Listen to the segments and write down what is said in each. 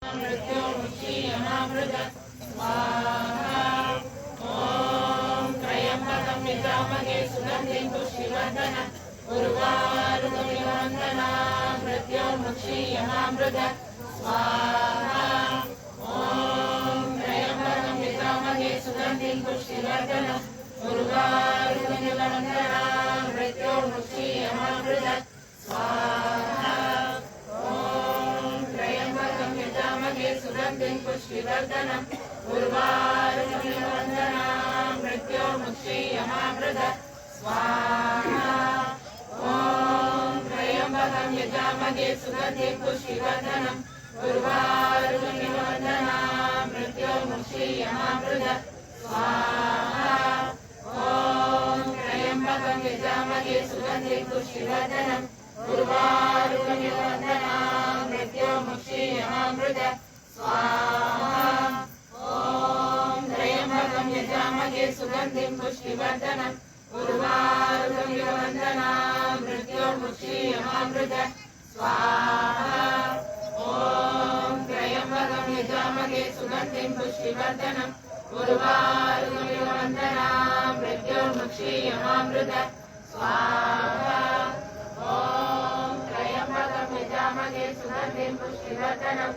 मृत्युर्मुक्षीयमामृत स्वाहा। ॐ त्र्यम्बकं यजामहे सुगन्धिं पुष्टिवर्धनम् उर्वारुकमिव वन्दनाम् मृत्युर्मुक्षीयमामृत स्वाहा। ॐ त्र्यम्बकं यजामहे सुगन्धिं पुष्टिवर्धनम् उर्वारुकमिव वन्दनाम् मृत्युर्मुक्षीयमामृत स्वाहा। सुगन्धिं पुष्टिवर्धनम् उर्वारुकमिव वन्दनाम् मृत्युर्मुक्षीयमामृत स्वाहा। ॐ त्र्यम्बकं यजामहे सुगन्धिं पुष्टिवर्धनम् उर्वारुकमिव वन्दनाम् मृत्युर्मुक्षीयमामृत स्वाहा। ॐ त्र्यम्बकं यजामहे सुगन्धिं पुष्टिवर्धनम् उर्वारुकमिव वन्दनाम् मृत्युर्मुक्षीयमामृत स्वाहा। ॐ त्र्यम्बकं यजामहे सुगन्धिं पुष्टिवर्धनम् उर्वारुकमिव वन्दनाम् मृत्युर्मुक्षीयमामृत स्वाहा। ॐ त्र्यम्बकं यजामहे सुगन्धिं पुष्टिवर्धनम् उर्वारुकमिव वन्दनाम् मृत्युर्मुक्षीयमामृत स्वाहा। ॐ त्र्यम्बकं यजामहे सुगन्धिं पुष्टिवर्धनम्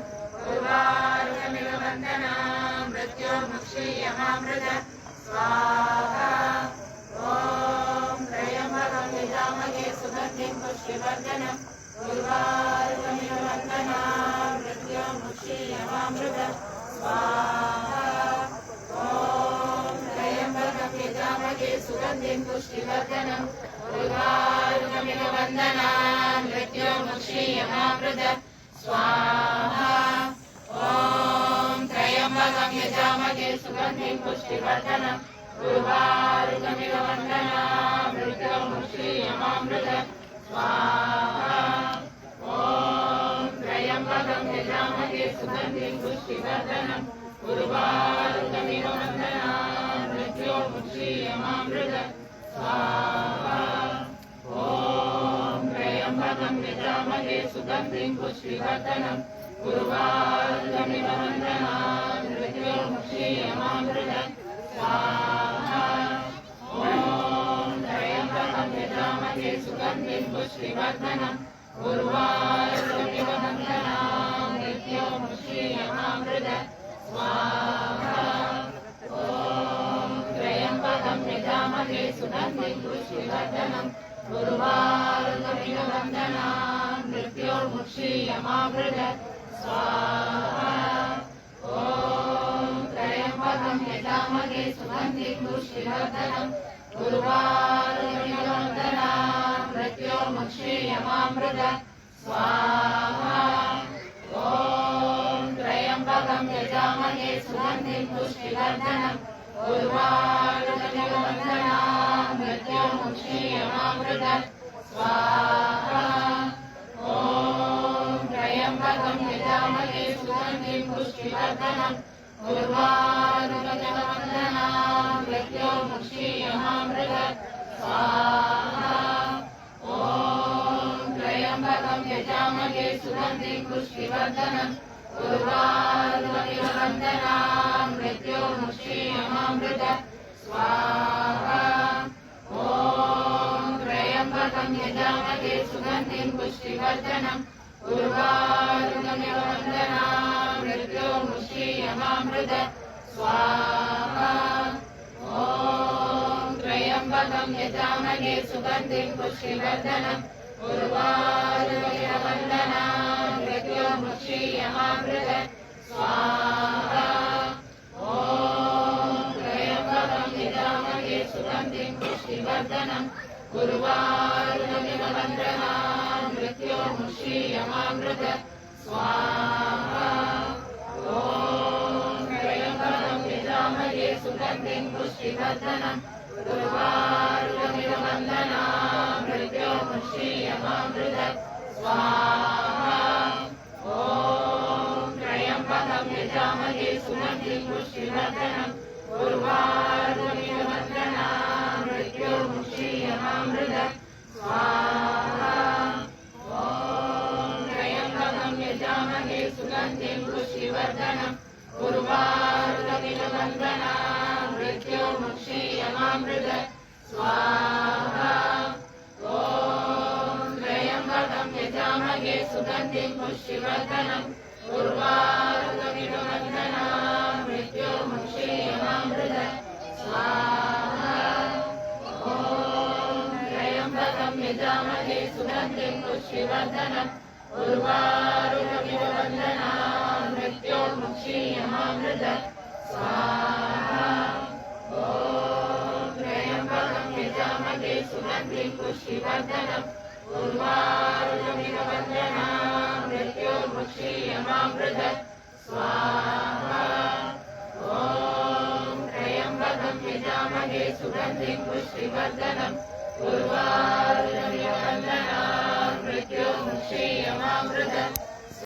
उर्वारुकमिव वन्दनाम् मृत्युर्मुक्षीयमामृत स्वाहा। ॐ त्र्यम्बकं यजामहे सुगन्धिं पुष्टिवर्धनम् उर्वारुकमिव वन्दनाम् मृत्युर्मुक्षीयमामृत स्वाहा। ॐ त्र्यम्बकं यजामहे सुगन्धिं पुष्टिवर्धनम् उर्वारुकमिव वन्दनाम् मृत्युर्मुक्षीयमामृत स्वाहा। ॐ त्र्यम्बकं यजामहे सुगन्धिं पुष्टिवर्धनम् उर्वारुकमिव वन्दनाम् मृत्युर्मुक्षीयमामृत स्वाहा। ॐ त्र्यम्बकं यजामहे सुगन्धिं पुष्टिवर्धनम् उर्वारुकमिव वन्दनाम् मृत्युर्मुक्षीयमामृत स्वाहा। ॐ त्र्यम्बकं यजामहे सुगन्धिं पुष्टिवर्धनम् उर्वारुकमिव वन्दनाम् मृत्युर्मुक्षीयमामृत स्वाहा। ॐ त्र्यम्बकं यजामहे सुगन्धिं पुष्टिवर्धनम् उर्वारुकमिव वन्दनाम् मृत्युर्मुक्षीयमामृत स्वाहा। ॐ त्र्यम्बकं यजामहे सुगन्धिं पुष्टिवर्धनम् उर्वारुकमिव वन्दनाम् मृत्युर्मुक्षीयमामृत स्वाहा। ॐ त्र्यम्बकं यजामहे सुगन्धिं पुष्टिवर्धनम् उर्वारुकमिव वन्दनाम् मृत्युर्मुक्षीयमामृत स्वाहा। ॐ त्र्यम्बकं यजामहे सुगन्धिं पुष्टिवर्धनम् उर्वारुकमिव वन्दनाम् मृत्युर्मुक्षीयमामृत स्वाहा। ॐ त्र्यम्बकं यजामहे सुगन्धिं पुष्टिवर्धनम् उर्वारुकमिव वन्दनाम् मृत्युर्मुक्षीयमामृत स्वाहा। ॐ त्र्यम्बकं यजामहे सुगन्धिं पुष्टिवर्धनम् उर्वारुकमिव वन्दनाम् मृत्युर्मुक्षीयमामृत स्वाहा। ॐ त्र्यम्बकं यजामहे सुगन्धिं पुष्टिवर्धनम् उर्वारुकमिव वन्दनाम् मृत्युर्मुक्षीयमामृत स्वाहा। ॐ त्र्यम्बकं यजामहे सुगन्धिं पुष्टिवर्धनम् उर्वारुकमिव वन्दनाम् मृत्युर्मुक्षीयमामृत स्वाहा। ॐ त्र्यम्बकं यजामहे सुगन्धिं पुष्टिवर्धनम् उर्वारुकमिव वन्दनाम् मृत्युर्मुक्षीयमामृत स्वाहा। ॐ त्र्यम्बकं यजामहे सुगन्धिं पुष्टिवर्धनम् उर्वारुकमिव वन्दनाम् मृत्युर्मुक्षीयमामृत स्वाहा। ॐ त्र्यम्बकं यजामहे सुगन्धिं पुष्टिवर्धनम् उर्वारुकमिव वन्दनाम् मृत्युर्मुक्षीयमामृत स्वाहा। ॐ त्र्यम्बकं यजामहे सुगन्धिं पुष्टिवर्धनम् उर्वारुकमिव वन्दनाम् मृत्युर्मुक्षीयमामृत स्वाहा ॐ त्र्यम्बकं यजामहे सुगन्धिं पुष्टिवर्धनम् उर्वारुकमिव वन्दनाम् मृत्युर्मुक्षीयमामृत स्वाहा ॐ त्र्यम्बकं यजामहे सुगन्धिं पुष्टिवर्धनम् उर्वारुकमिव वन्दनाम् मृत्युर्मुक्षीयमामृत स्वाहा ॐ त्र्यम्बकं यजामहे सुगन्धिं पुष्टिवर्धनम् उर्वारुकमिव वन्दनाम् मृत्युर्मुक्षीयमामृत स्वाहा ॐ त्र्यम्बकं यजामहे सुगन्धिं पुष्टिवर्धनम् उर्वारुकमिव वन्दनाम् मृत्युर्मुक्षीयमामृत